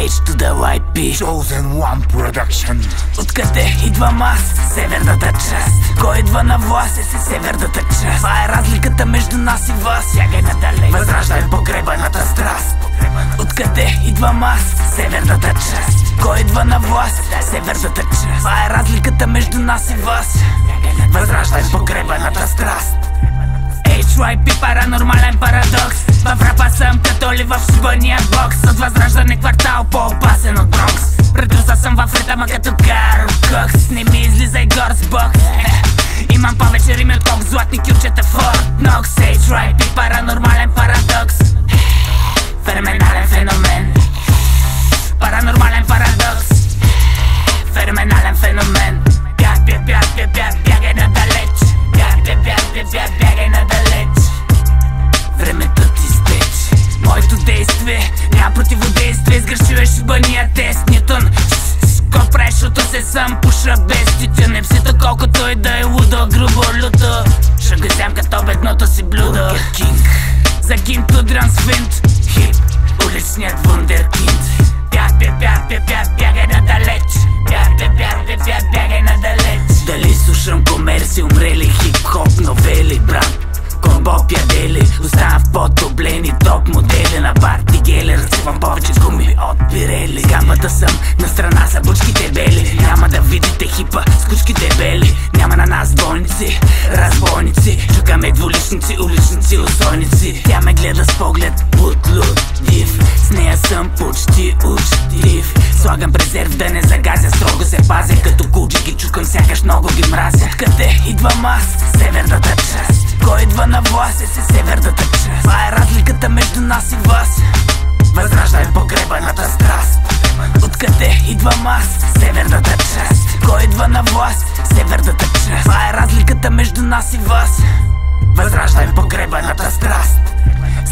H to the YP Chosen One Production. Откъде идвам аз? Северната част. Кой идва на власт? Си северната част. Това е разликата между нас и вас. Сягай надалеч, възраждай погребаната страст. Откъде идвам аз? Северната част. Кой идва на власт? Северната част. Това е разликата между нас и вас. Възраждай погребаната страст. HYP, паранормален парадокс. В рапа съм като ли в шибания бокс. От Възраждане квартал по-опасен от Бронкс. Предруса съм в ритъма като Карл Кокс. Не ми излизай гор с бокс. Имам повече рими от колко златни кючета Форт Нокс. HYP, паранормален парадокс. Феноменален феномен. Паранормален парадокс. Феноменален феномен. Бягай надалеч. Бягай надалеч. Времето ти стече. Моето действие няма противодействие. Сгрешил е шибания тест. Нютон, ко правиш, защото се сам пуша без тютюн. Не псито колкото и да е лудо, грубо люто. Ще го взем като бедното си блюдо. Бургер Кинг, за гинто дрансфинт. Хип, уличният вундеркинд. Бягай надалеч. Бягай надалеч. Дали слушам комерси, умрели хип-хоп новели, брат? Комбо пядели, оставам в по-топлени топ модели. На парти гели, разсипам повече гуми от пирели. Гамата съм на страна са бучките бели. Няма да видите хипа с кучките бели. Няма на нас бойници, разбойници. Чукаме двуличници, уличници, усойници. Тя ме гледа с поглед бутлудив. С нея съм почти учтив. Слагам презерв да не загазя, строго се пазя. Като кулджи ги чукам, сякаш много ги мразя. Откъде идвам аз? Северната част. Кой идва на власт? Си северната част. Това е разликата между нас и вас. Възраждай погребаната страст. Откъде идвам аз? Северната част. Кой идва на власт? Северната част. Това е разликата между нас и вас. Възраждай погребаната страст.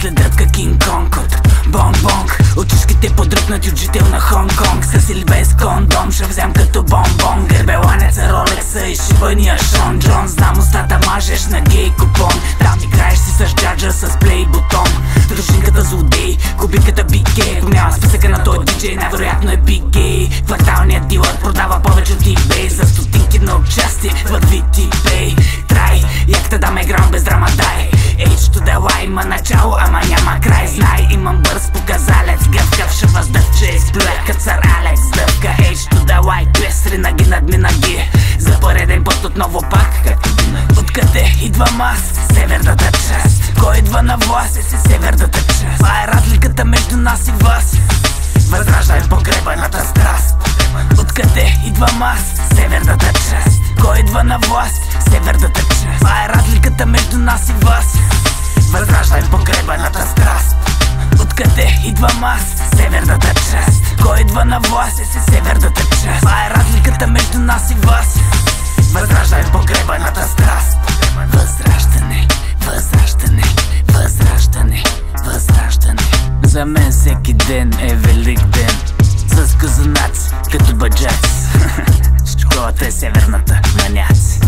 Следят ка Кинг Конг от бонбонг. Очишките подръпнати от жител на Хонг-Конг. С или без кондом ще взем като бомбон. Гърбеланеца, Ролекса и шибания Шон Джон. Знам устата мажеш на гей купон. Там играеш си с джаджа с плей бутон. Дружинката злодей, кубиката бигей. Ако няма списъка на този диджей, най-вероятно е бигей. Кварталният дилър продава повече от eBay. За стотинки на участие в VTPay. Трай, якта да ме грам без драма дай. H to the Y, има начало, ама няма край. Знай, имам бърз показалец. Гъвкав ще въздъвче, изплюя кът цар Алекс. Дъвка H to the Y, клесри наги надминаги. За пореден път отново пак. Откъде идвам аз? Северната част. Кой идва на власт? Си северната част. Това е разликата между нас и вас. Възраждай погребаната страст. Откъде идвам аз? Северната част. Кой идва на власт? Северната част. Това е разликата между нас и вас. Възраждай погребаната страст. Откъде идвам аз? Северната част. Кой идва на власт? Си северната част. Това е разликата между нас и вас. Възраждай погребаната страст. Възраждане, възраждане, възраждане, възраждане. За мен всеки ден е велик ден. С казанаци, като баджаци. Школата е северната, маняци.